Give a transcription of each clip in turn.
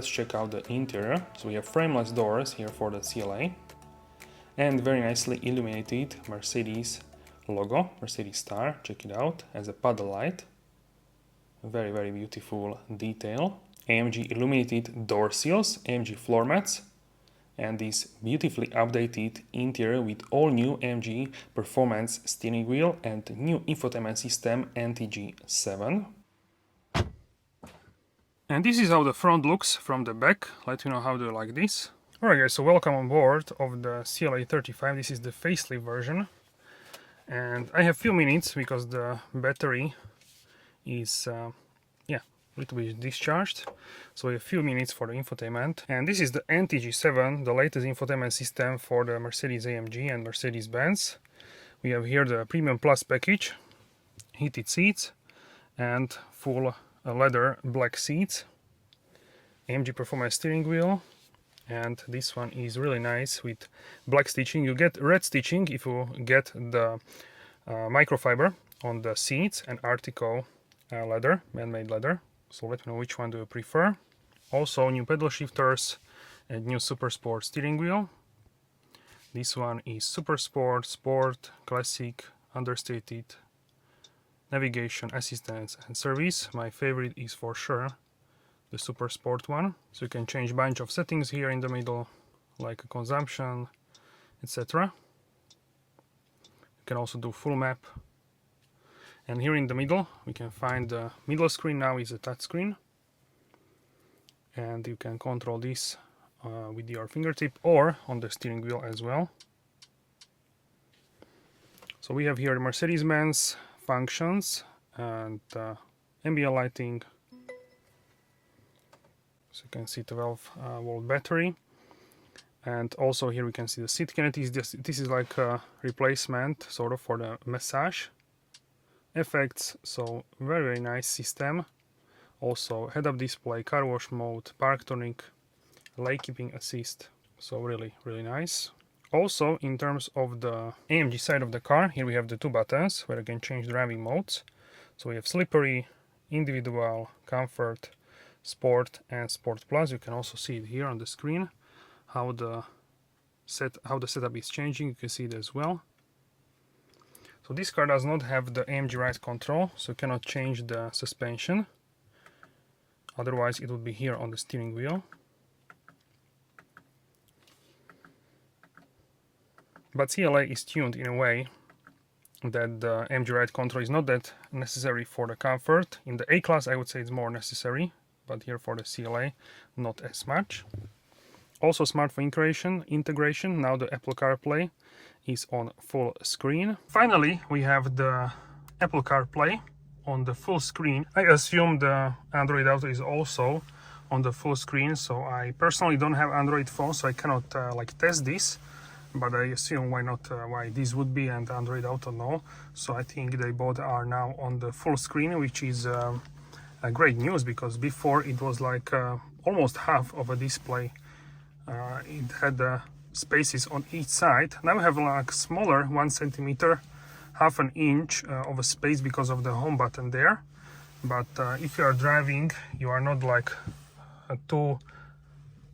let's check out the interior. So we have frameless doors here for the CLA and very nicely illuminated Mercedes logo, Mercedes star, check it out, as a paddle light. Very, very beautiful detail. AMG illuminated door seals, AMG floor mats, and this beautifully updated interior with all new AMG performance steering wheel and new infotainment system NTG7. And this is how the front looks from the back. Let me know how do you like this. Alright guys, so welcome on board of the CLA 35. This is the facelift version. And I have few minutes because the battery is a little bit discharged. So we have a few minutes for the infotainment. And this is the NTG7, the latest infotainment system for the Mercedes AMG and Mercedes-Benz. We have here the Premium Plus package, heated seats and full leather black seats, AMG performance steering wheel, and this one is really nice with black stitching. You get red stitching if you get the microfiber on the seats and Artico leather, man-made leather. So let me know which one do you prefer. Also new pedal shifters and new Super Sport steering wheel. This one is Super Sport, Sport, Classic, Understated, Navigation, Assistance and Service. My favorite is for sure the Super Sport one. So you can change a bunch of settings here in the middle, like consumption, etc. You can also do full map. And here in the middle we can find the middle screen. Now is a touch screen, and you can control this with your fingertip or on the steering wheel as well. So we have here the Mercedes-Benz functions and ambient lighting. So you can see 12-volt battery, and also here we can see the seat kinetics. This is like a replacement sort of for the massage effects. So very nice system. Also head-up display, car wash mode, park tonic, lane keeping assist. So really nice. Also in terms of the AMG side of the car, here we have the two buttons where you can change driving modes. So we have slippery, individual, comfort, sport and sport plus. You can also see it here on the screen how the setup is changing. You can see it as well. So this car does not have the AMG ride control, so you cannot change the suspension. Otherwise it would be here on the steering wheel. But CLA is tuned in a way that the AMG ride control is not that necessary for the comfort. In the A-Class I would say it's more necessary, but here for the CLA not as much. Also smartphone integration. Now the Apple CarPlay is on full screen. Finally we have the Apple CarPlay on the full screen. I assume the Android Auto is also on the full screen, so I personally don't have Android phone, so I cannot like test this, but I assume why not, why this would be and Android Auto no. So I think they both are now on the full screen, which is a great news, because before it was like almost half of a display. It had spaces on each side. Now we have like smaller 1 centimeter, half an inch of a space because of the home button there. But if you are driving, you are not like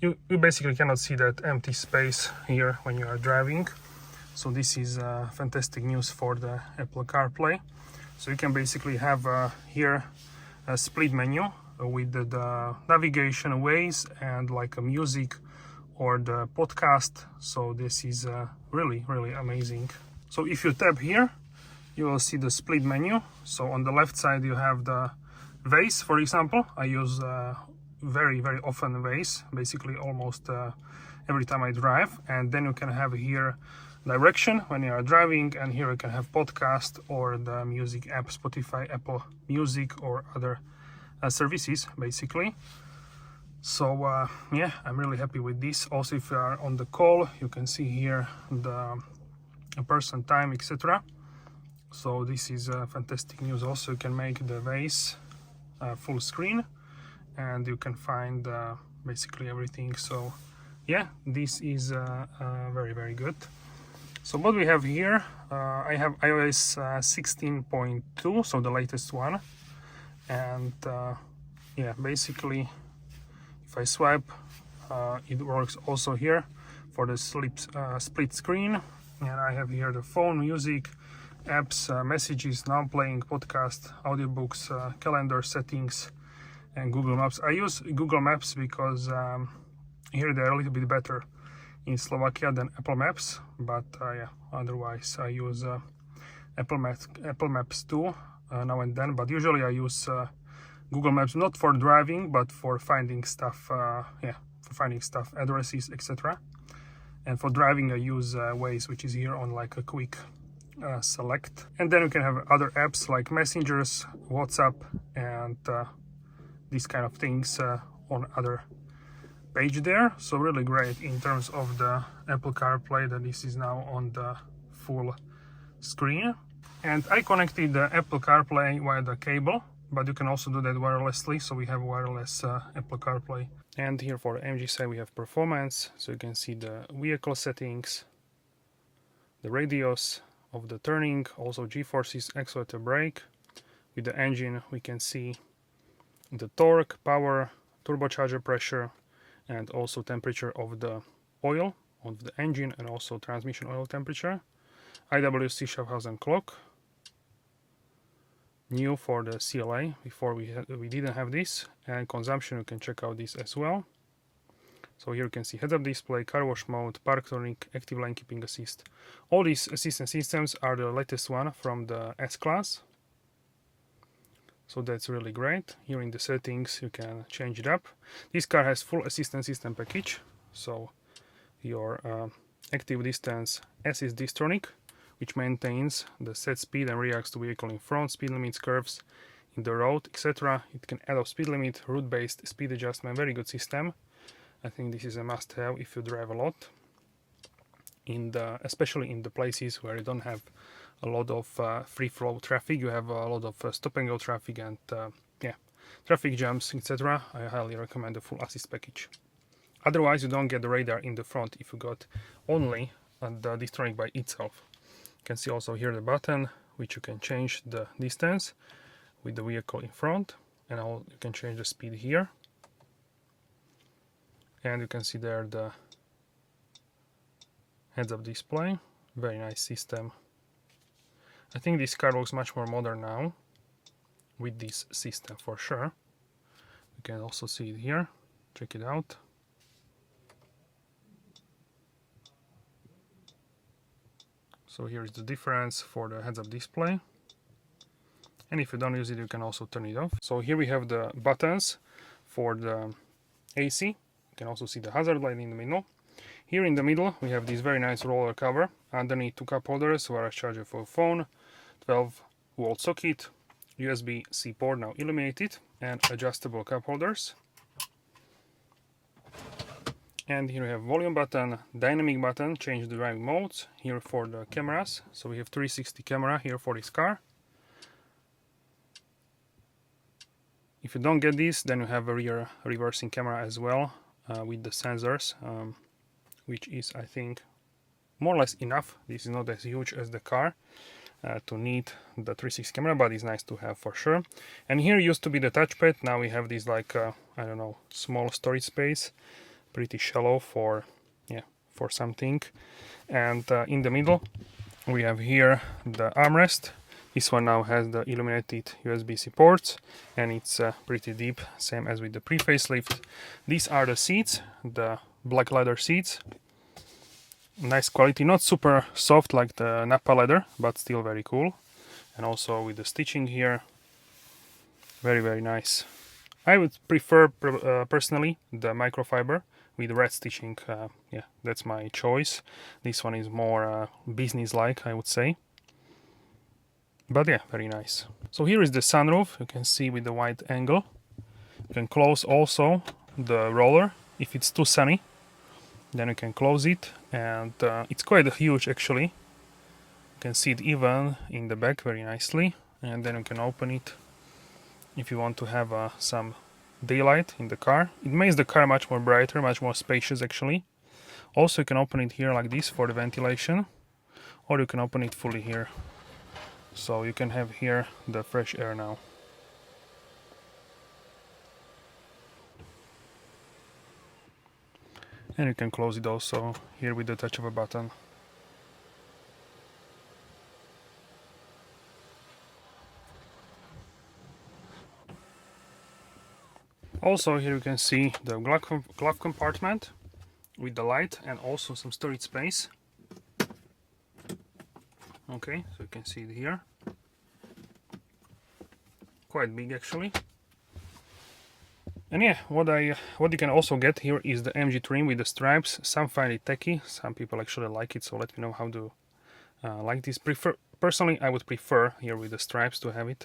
you basically cannot see that empty space here when you are driving. So this is fantastic news for the Apple CarPlay. So you can basically have here a split menu with the navigation, ways, and like a music or the podcast. So this is really amazing. So if you tap here, you will see the split menu. So on the left side you have the Waze, for example. I use very often Waze, basically almost every time I drive. And then you can have here direction when you are driving, and here you can have podcast or the music app, Spotify, Apple Music or other services basically. So yeah, I'm really happy with this. Also if you are on the call, you can see here the person, time, etc. So this is fantastic news. Also you can make the Waze full screen and you can find basically everything. So yeah, this is very good. So what we have here, I have iOS 16.2, so the latest one. And yeah, basically If I swipe, it works also here for the split screen. And I have here the phone, music, apps, messages, now playing, podcast, audiobooks, calendar settings, and Google Maps. I use Google Maps because here they're a little bit better in Slovakia than Apple Maps, but yeah, otherwise I use Apple Maps too now and then, but usually I use Google Maps not for driving but for finding stuff, addresses, etc. And for driving I use Waze, which is here on like a quick select. And then you can have other apps like messengers, WhatsApp, and these kind of things on other page there. So really great in terms of the Apple CarPlay, that this is now on the full screen. And I connected the Apple CarPlay via the cable, but you can also do that wirelessly, so we have wireless Apple CarPlay. And here for the AMG side we have performance, so you can see the vehicle settings, the radius of the turning, also G-forces, accelerator, brake. With the engine we can see the torque, power, turbocharger pressure, and also temperature of the oil of the engine, and also transmission oil temperature. IWC Schaffhausen clock, new for the CLA, before we didn't have this, and consumption you can check out this as well. So here you can see heads-up display, car wash mode, parktonic, active lane keeping assist. All these assistance systems are the latest one from the S-Class. So that's really great. Here in the settings you can change it up. This car has full assistance system package, so your active distance assist distronic, which maintains the set speed and reacts to vehicle in front, speed limits, curves in the road, etc. It can add a speed limit, route-based speed adjustment, very good system. I think this is a must-have if you drive a lot, especially in the places where you don't have a lot of free-flow traffic. You have a lot of stop-and-go traffic and traffic jams, etc. I highly recommend the full assist package. Otherwise, you don't get the radar in the front if you got only the distronic by itself. You can see also here the button, which you can change the distance with the vehicle in front, and you can change the speed here. And you can see there the heads-up display. Very nice system. I think this car looks much more modern now with this system for sure. You can also see it here. Check it out. So here is the difference for the heads-up display. And if you don't use it, you can also turn it off. So here we have the buttons for the AC. You can also see the hazard light in the middle. Here in the middle we have this very nice roller cover. Underneath two cup holders, wireless charger for phone, 12-volt socket, USB-C port now illuminated, and adjustable cup holders. And here we have volume button, dynamic button, change the driving modes. Here for the cameras, so we have 360 camera here for this car. If you don't get this, then you have a rear reversing camera as well with the sensors, which is, I think, more or less enough. This is not as huge as the car to need the 360 camera, but it's nice to have for sure. And here used to be the touchpad. Now we have this like I don't know, small storage space, pretty shallow for something. And in the middle we have here the armrest. This one now has the illuminated USB-C ports, and it's pretty deep, same as with the pre-facelift. These are the seats, the black leather seats. Nice quality, not super soft like the Nappa leather, but still very cool. And also with the stitching here, very, very nice. I would prefer personally the microfiber with red stitching. Yeah, that's my choice. This one is more business-like, I would say. But yeah, very nice. So here is the sunroof. You can see with the wide angle. You can close also the roller if it's too sunny. Then you can close it, and it's quite huge actually. You can see it even in the back very nicely, and then you can open it if you want to have some daylight in the car. It makes the car much more brighter, much more spacious actually. Also you can open it here like this for the ventilation, or you can open it fully here. So you can have here the fresh air now. And you can close it also here with the touch of a button. Also here you can see the glove compartment with the light and also some storage space. Okay, so you can see it here. Quite big actually. And yeah, what you can also get here is the AMG trim with the stripes. Some find it tacky, some people actually like it, so let me know how to like this. Personally, I would prefer here with the stripes to have it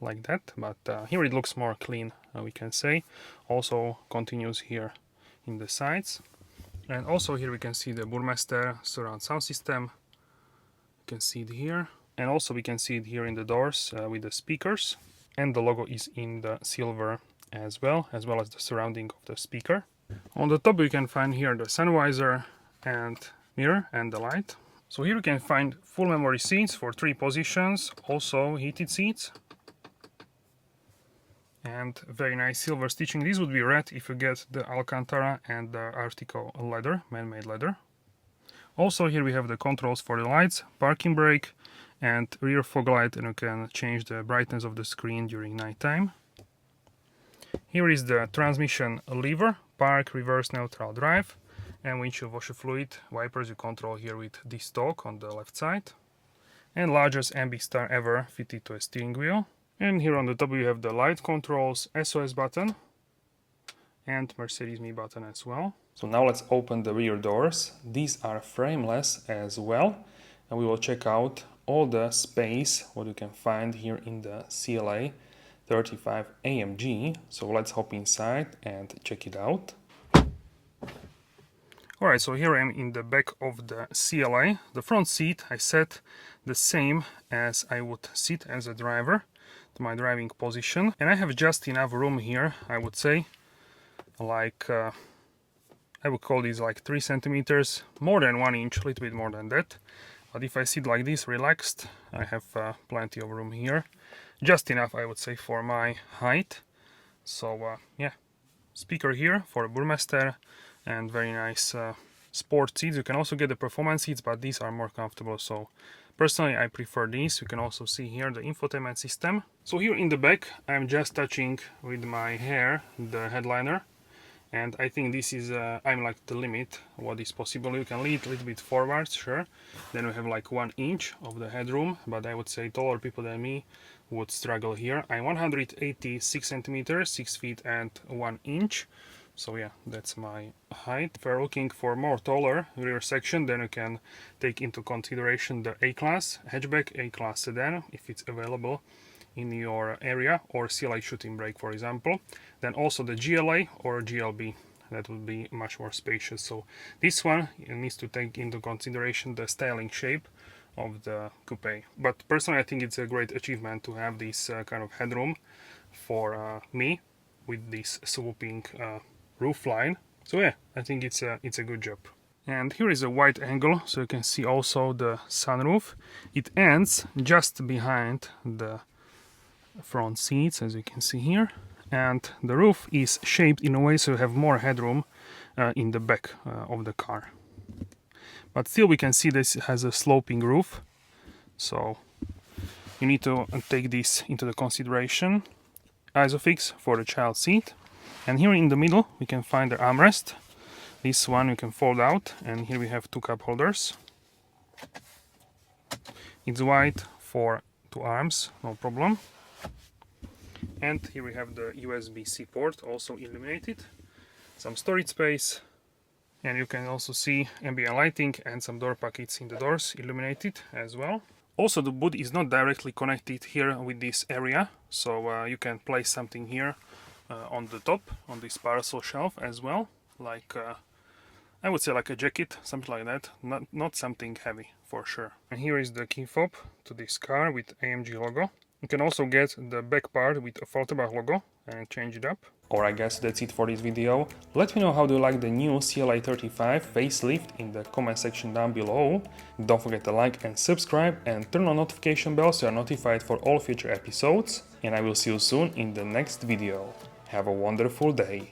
like that, but here it looks more clean, we can say. Also continues here in the sides. And also here we can see the Burmester surround sound system. You can see it here. And also we can see it here in the doors with the speakers. And the logo is in the silver as well as the surrounding of the speaker. On the top you can find here the sun visor and mirror and the light. So here you can find full memory seats for 3 positions, also heated seats. And very nice silver stitching. This would be red if you get the Alcantara and the Artico leather, man-made leather. Also here we have the controls for the lights, parking brake and rear fog light, and you can change the brightness of the screen during nighttime. Here is the transmission lever, park, reverse, neutral, drive, and windshield washer fluid wipers you control here with this stalk on the left side. And largest Ambistar ever fitted to a steering wheel. And here on the top you have the light controls, SOS button and Mercedes Me button as well. So now let's open the rear doors. These are frameless as well, and we will check out all the space what you can find here in the CLA 35 AMG. So let's hop inside and check it out. Alright, so here I am in the back of the CLA. The front seat I set the same as I would sit as a driver, to my driving position. And I have just enough room here, I would say, like, I would call these like 3 centimeters, more than 1 inch, a little bit more than that. But if I sit like this, relaxed, I have plenty of room here. Just enough, I would say, for my height. So yeah, speaker here for a Burmester and very nice sport seats. You can also get the performance seats, but these are more comfortable, so personally I prefer these. You can also see here the infotainment system. So here in the back I'm just touching with my hair the headliner, and I think this is I'm like the limit what is possible. You can lead a little bit forwards, sure, then we have like 1 inch of the headroom, but I would say taller people than me would struggle here. I'm 186 centimeters, 6 feet and 1 inch. So yeah, that's my height. If you're looking for more taller rear section, then you can take into consideration the A-Class hatchback, A-Class sedan, if it's available in your area, or CLA shooting brake, for example. Then also the GLA or GLB, that would be much more spacious. So this one needs to take into consideration the styling shape of the coupe. But personally, I think it's a great achievement to have this kind of headroom for me with this swooping roof line. So yeah, I think it's a good job. And here is a wide angle, so you can see also the sunroof. It ends just behind the front seats, as you can see here, and the roof is shaped in a way so you have more headroom in the back of the car. But still we can see this has a sloping roof, so you need to take this into the consideration. Isofix for the child seat. And here in the middle we can find the armrest. This one you can fold out, and here we have 2 cup holders. It's wide for 2 arms, no problem. And here we have the USB-C port, also illuminated. Some storage space, and you can also see ambient lighting and some door pockets in the doors, illuminated as well. Also the boot is not directly connected here with this area, so you can place something here on the top, on this parcel shelf as well, like I would say like a jacket, something like that, not something heavy for sure. And here is the key fob to this car with AMG logo. You can also get the back part with a AFFALTERBACH logo and change it up. Or I guess that's it for this video. Let me know how do you like the new CLA 35 facelift in the comment section down below. Don't forget to like and subscribe and turn on notification bell so you're notified for all future episodes. And I will see you soon in the next video. Have a wonderful day.